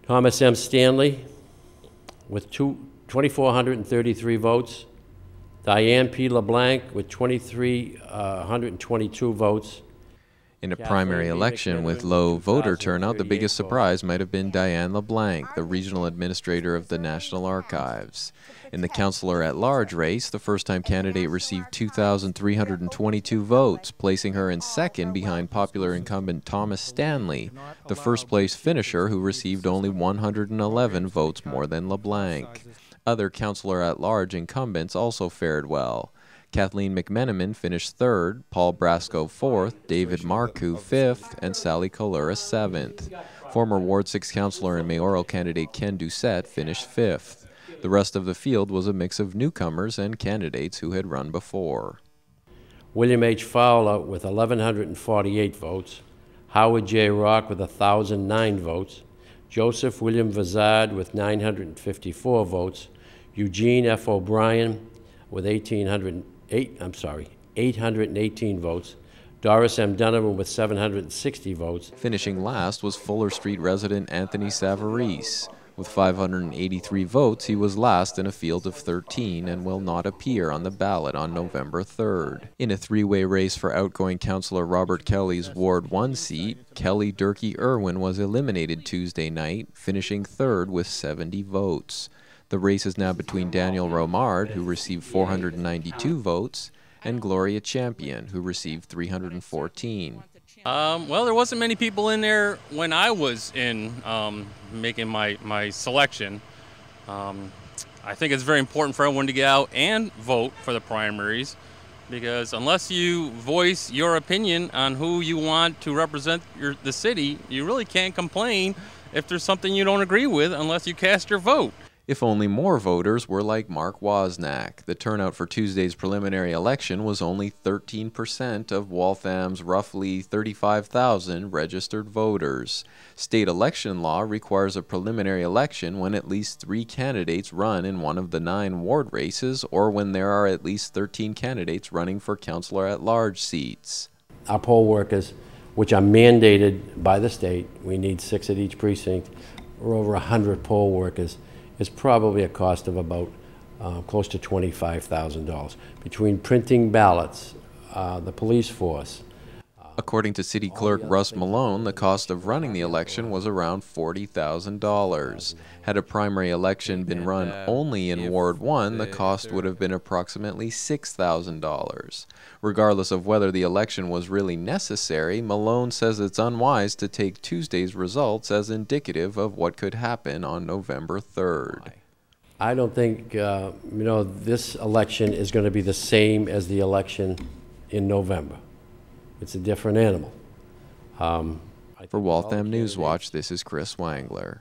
Thomas M. Stanley with 2,433 votes. Diane P. LeBlanc with 2,322 votes. In a primary election with low voter turnout, the biggest surprise might have been Diane LeBlanc, the regional administrator of the National Archives. In the councilor-at-large race, the first-time candidate received 2,322 votes, placing her in second behind popular incumbent Thomas Stanley, the first-place finisher who received only 111 votes more than LeBlanc. Other councilor-at-large incumbents also fared well. Kathleen McMenamin finished third, Paul Brasco fourth, David Marcoux fifth, and Sally Colura seventh. Former Ward 6 councilor and mayoral candidate Ken Doucette finished fifth. The rest of the field was a mix of newcomers and candidates who had run before. William H. Fowler with 1,148 votes. Howard J. Rock with 1,009 votes. Joseph William Vazard with 954 votes. Eugene F. O'Brien with 818 votes. Doris M. Donovan with 760 votes. Finishing last was Fuller Street resident Anthony Savarese. With 583 votes, he was last in a field of 13 and will not appear on the ballot on November 3rd. In a three-way race for outgoing councillor Robert Kelly's Ward 1 seat, Kelly Durkee Irwin was eliminated Tuesday night, finishing third with 70 votes. The race is now between Daniel Romard, who received 492 votes, and Gloria Champion, who received 314. Well, there wasn't many people in there when I was in making my selection. I think it's very important for everyone to get out and vote for the primaries, because unless you voice your opinion on who you want to represent the city, you really can't complain if there's something you don't agree with unless you cast your vote. If only more voters were like Mark Wozniak. The turnout for Tuesday's preliminary election was only 13% of Waltham's roughly 35,000 registered voters. State election law requires a preliminary election when at least 3 candidates run in one of the 9 ward races, or when there are at least 13 candidates running for councilor-at-large seats. Our poll workers, which are mandated by the state, we need 6 at each precinct, or over 100 poll workers, is probably a cost of about close to $25,000 between printing ballots, the police force. According to City Clerk Russ Malone, the cost of running the election was around $40,000. Had a primary election been run only in Ward 1, the cost would have been approximately $6,000. Regardless of whether the election was really necessary, Malone says it's unwise to take Tuesday's results as indicative of what could happen on November 3rd. I don't think, this election is going to be the same as the election in November. It's a different animal. For Waltham Newswatch, this is Chris Wangler.